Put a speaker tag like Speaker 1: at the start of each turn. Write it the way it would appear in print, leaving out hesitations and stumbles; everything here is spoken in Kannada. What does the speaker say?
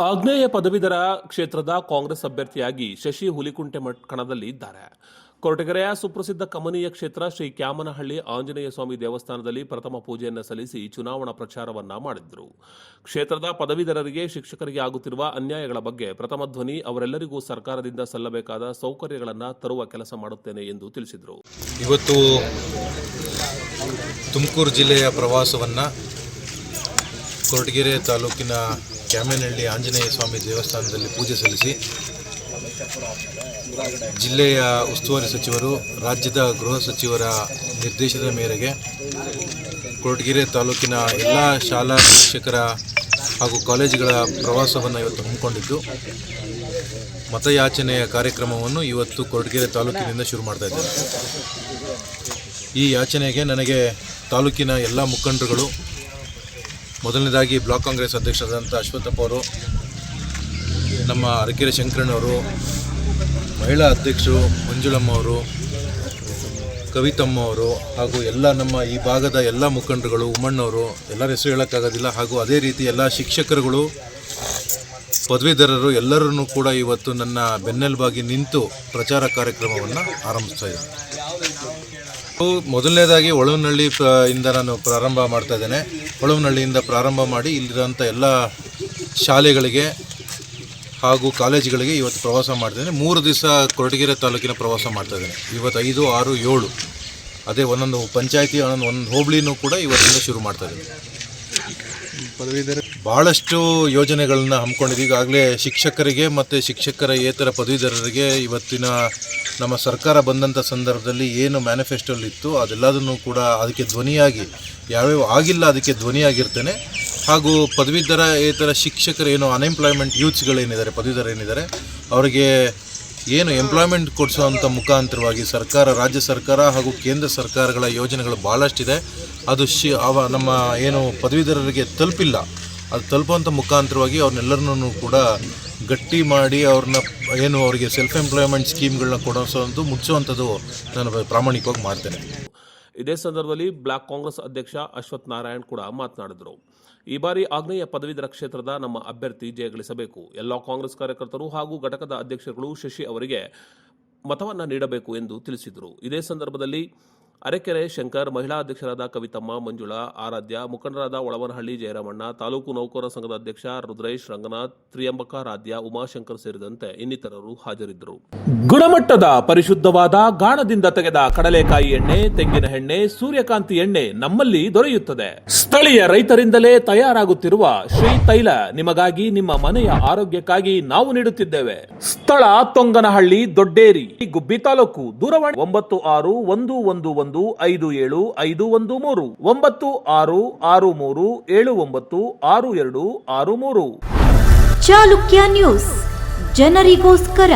Speaker 1: ಆಗ್ನೇಯ ಪದವೀಧರ ಕ್ಷೇತ್ರದ ಕಾಂಗ್ರೆಸ್ ಅಭ್ಯರ್ಥಿಯಾಗಿ ಶಶಿ ಹುಲಿಕುಂಟೆ ಕಣದಲ್ಲಿ ಇದ್ದಾರೆ. ಕೊರಟಗೆರೆಯ ಸುಪ್ರಸಿದ್ಧ ಕಮನೀಯ ಕ್ಷೇತ್ರ ಶ್ರೀ ಕ್ಯಾಮನಹಳ್ಳಿ ಆಂಜನೇಯ ಸ್ವಾಮಿ ದೇವಸ್ಥಾನದಲ್ಲಿ ಪ್ರಥಮ ಪೂಜೆಯನ್ನು ಸಲ್ಲಿಸಿ ಚುನಾವಣಾ ಪ್ರಚಾರವನ್ನ ಮಾಡಿದರು. ಕ್ಷೇತ್ರದ ಪದವೀಧರರಿಗೆ ಶಿಕ್ಷಕರಿಗೆ ಆಗುತ್ತಿರುವ ಅನ್ಯಾಯಗಳ ಬಗ್ಗೆ ಪ್ರಥಮ ಧ್ವನಿ ಅವರೆಲ್ಲರಿಗೂ ಸರ್ಕಾರದಿಂದ ಸಲ್ಲಬೇಕಾದ ಸೌಕರ್ಯಗಳನ್ನು ತರುವ ಕೆಲಸ ಮಾಡುತ್ತೇನೆ ಎಂದು ತಿಳಿಸಿದರು.
Speaker 2: ಇವತ್ತು ತುಮಕೂರು ಜಿಲ್ಲೆಯ ಪ್ರವಾಸವನ್ನು ಕೊರಟಗೆರೆ ತಾಲೂಕಿನ ಕ್ಯಾಮನಹಳ್ಳಿ ಆಂಜನೇಯ ಸ್ವಾಮಿ ದೇವಸ್ಥಾನದಲ್ಲಿ ಪೂಜೆ ಸಲ್ಲಿಸಿ ಜಿಲ್ಲೆಯ ಉಸ್ತುವಾರಿ ಸಚಿವರು, ರಾಜ್ಯದ ಗೃಹ ಸಚಿವರ ನಿರ್ದೇಶನದ ಮೇರೆಗೆ ಕೊರಟಗೆರೆ ತಾಲೂಕಿನ ಎಲ್ಲ ಶಾಲಾ ಶಿಕ್ಷಕರ ಹಾಗೂ ಕಾಲೇಜುಗಳ ಪ್ರವಾಸವನ್ನು ಇವತ್ತು ಹಮ್ಮಿಕೊಂಡಿದ್ದು, ಮತಯಾಚನೆಯ ಕಾರ್ಯಕ್ರಮವನ್ನು ಇವತ್ತು ಕೊರಟಗೆರೆ ತಾಲೂಕಿನಿಂದ ಶುರು ಮಾಡ್ತಾ ಇದ್ದೇವೆ. ಈ ಯಾಚನೆಗೆ ನನಗೆ ತಾಲೂಕಿನ ಎಲ್ಲ ಮುಖಂಡರುಗಳು, ಮೊದಲನೇದಾಗಿ ಬ್ಲಾಕ್ ಕಾಂಗ್ರೆಸ್ ಅಧ್ಯಕ್ಷರಾದಂಥ ಅಶ್ವತ್ಥಪ್ಪ ಅವರು, ನಮ್ಮ ಅರಕೆರೆ ಶಂಕರಣ್ಣವರು, ಮಹಿಳಾ ಅಧ್ಯಕ್ಷರು ಮಂಜುಳಮ್ಮ ಅವರು, ಕವಿತಮ್ಮ ಅವರು, ಹಾಗೂ ಎಲ್ಲ ನಮ್ಮ ಈ ಭಾಗದ ಎಲ್ಲ ಮುಖಂಡರುಗಳು, ಉಮ್ಮಣ್ಣವರು, ಎಲ್ಲರ ಹೆಸರು ಹೇಳೋಕ್ಕಾಗೋದಿಲ್ಲ, ಹಾಗೂ ಅದೇ ರೀತಿ ಎಲ್ಲ ಶಿಕ್ಷಕರುಗಳು, ಪದವೀಧರರು ಎಲ್ಲರನ್ನೂ ಕೂಡ ಇವತ್ತು ನನ್ನ ಬೆನ್ನೆಲುಬಾಗಿ ನಿಂತು ಪ್ರಚಾರ ಕಾರ್ಯಕ್ರಮವನ್ನು ಆರಂಭಿಸ್ತಾ ಇದ್ದೀನಿ. ಮೊದಲನೇದಾಗಿ ಹೊಳವನಹಳ್ಳಿ ಇಂದ ನಾನು ಪ್ರಾರಂಭ ಮಾಡ್ತಾ ಇದ್ದೇನೆ. ಹೊಳವನಹಳ್ಳಿಯಿಂದ ಪ್ರಾರಂಭ ಮಾಡಿ ಇಲ್ಲಿರೋಂಥ ಎಲ್ಲ ಶಾಲೆಗಳಿಗೆ ಹಾಗೂ ಕಾಲೇಜುಗಳಿಗೆ ಇವತ್ತು ಪ್ರವಾಸ ಮಾಡ್ತಾಯಿದ್ದೇನೆ. 3 ದಿವಸ ಕೊರಟಗೆರೆ ತಾಲೂಕಿನ ಪ್ರವಾಸ ಮಾಡ್ತಾಯಿದ್ದೇನೆ. ಇವತ್ತು 5, 6, 7 ಅದೇ ಒಂದೊಂದು ಪಂಚಾಯತಿ, ಒಂದೊಂದು ಹೋಬಳಿನೂ ಕೂಡ ಇವತ್ತಿಂದ ಶುರು ಮಾಡ್ತಾಯಿದ್ದೇನೆ. ಪದವೀಧರ ಭಾಳಷ್ಟು ಯೋಜನೆಗಳನ್ನ ಹಮ್ಮಿಕೊಂಡಿದ್ದೀವಿ. ಈಗಾಗಲೇ ಶಿಕ್ಷಕರಿಗೆ ಮತ್ತು ಶಿಕ್ಷಕರೇತರ ಪದವೀಧರರಿಗೆ ಇವತ್ತಿನ ನಮ್ಮ ಸರ್ಕಾರ ಬಂದಂಥ ಸಂದರ್ಭದಲ್ಲಿ ಏನು ಮ್ಯಾನಿಫೆಸ್ಟೋಲಿತ್ತು ಅದೆಲ್ಲದನ್ನು ಕೂಡ ಅದಕ್ಕೆ ಧ್ವನಿಯಾಗಿ, ಯಾವ್ಯಾವ ಆಗಿಲ್ಲ ಅದಕ್ಕೆ ಧ್ವನಿಯಾಗಿರ್ತೇನೆ. ಹಾಗೂ ಪದವೀಧರೇತರ ಶಿಕ್ಷಕರು ಏನು ಅನ್ಎಂಪ್ಲಾಯ್ಮೆಂಟ್ ಯೂತ್ಸ್ಗಳೇನಿದ್ದಾರೆ, ಪದವೀಧರ ಏನಿದ್ದಾರೆ, ಅವರಿಗೆ ಏನು ಎಂಪ್ಲಾಯ್ಮೆಂಟ್ ಕೊಡಿಸುವಂಥ ಮುಖಾಂತರವಾಗಿ ಸರ್ಕಾರ, ರಾಜ್ಯ ಸರ್ಕಾರ ಹಾಗೂ ಕೇಂದ್ರ ಸರ್ಕಾರಗಳ ಯೋಜನೆಗಳು ಭಾಳಷ್ಟಿದೆ. ಅದು ನಮ್ಮ ಏನು ಪದವೀಧರರಿಗೆ ತಲುಪಿಲ್ಲ, ಅದು ತಲುಪುವಂಥ ಮುಖಾಂತರವಾಗಿ ಅವ್ರನ್ನೆಲ್ಲರನ್ನೂ ಕೂಡ ಗಟ್ಟಿ ಮಾಡಿ ಅವ್ರನ್ನ ಏನು ಅವರಿಗೆ ಸೆಲ್ಫ್ ಎಂಪ್ಲಾಯ್ಮೆಂಟ್ ಸ್ಕೀಮ್ಗಳನ್ನ ಕೊಡಿಸೋದು, ಮುಗಿಸುವಂಥದ್ದು ನಾನು ಪ್ರಾಮಾಣಿಕವಾಗಿ ಮಾಡ್ತೇನೆ.
Speaker 1: ಇದೇ ಸಂದರ್ಭದಲ್ಲಿ ಬ್ಲಾಕ್ ಕಾಂಗ್ರೆಸ್ ಅಧ್ಯಕ್ಷ ಅಶ್ವಥ್ ನಾರಾಯಣ್ ಕೂಡ ಮಾತನಾಡಿದರು. ಈ ಬಾರಿ ಆಗ್ನೇಯ ಪದವೀಧರ ಕ್ಷೇತ್ರದ ನಮ್ಮ ಅಭ್ಯರ್ಥಿ ಜಯಗಳಿಸಬೇಕು. ಎಲ್ಲ ಕಾಂಗ್ರೆಸ್ ಕಾರ್ಯಕರ್ತರು ಹಾಗೂ ಘಟಕದ ಅಧ್ಯಕ್ಷರುಗಳು ಶಶಿ ಅವರಿಗೆ ಮತವನ್ನು ನೀಡಬೇಕು ಎಂದು ತಿಳಿಸಿದರು. ಇದೇ ಸಂದರ್ಭದಲ್ಲಿ ಅರಕೆರೆ ಶಂಕರ್, ಮಹಿಳಾ ಅಧ್ಯಕ್ಷರಾದ ಕವಿತಮ್ಮ, ಮಂಜುಳಾ, ಆರಾಧ್ಯ, ಮುಖಂಡರಾದ ಒಳವನಹಳ್ಳಿ ಜಯರಾಮಣ್ಣ, ತಾಲೂಕು ನೌಕರರ ಸಂಘದ ಅಧ್ಯಕ್ಷ ರುದ್ರೇಶ್, ರಂಗನಾಥ್, ತ್ರಿಯಂಬಕ, ರಾಧ್ಯ, ಉಮಾಶಂಕರ್ ಸೇರಿದಂತೆ ಇನ್ನಿತರರು ಹಾಜರಿದ್ದರು. ಗುಣಮಟ್ಟದ ಪರಿಶುದ್ಧವಾದ ಗಾಣದಿಂದ ತೆಗೆದ ಕಡಲೆಕಾಯಿ ಎಣ್ಣೆ, ತೆಂಗಿನ ಎಣ್ಣೆ, ಸೂರ್ಯಕಾಂತಿ ಎಣ್ಣೆ ನಮ್ಮಲ್ಲಿ ದೊರೆಯುತ್ತದೆ. ಸ್ಥಳೀಯ ರೈತರಿಂದಲೇ ತಯಾರಾಗುತ್ತಿರುವ ಶ್ರೀ ತೈಲ ನಿಮಗಾಗಿ, ನಿಮ್ಮ ಮನೆಯ ಆರೋಗ್ಯಕ್ಕಾಗಿ ನಾವು ನೀಡುತ್ತಿದ್ದೇವೆ. ಸ್ಥಳ ತೊಂಗನಹಳ್ಳಿ, ದೊಡ್ಡೇರಿ, ಗುಬ್ಬಿ ತಾಲೂಕು. ದೂರವಾಣಿ 9611157513
Speaker 3: 9663796263. ಚಾಲುಕ್ಯ ನ್ಯೂಸ್, ಜನರಿಗೋಸ್ಕರ.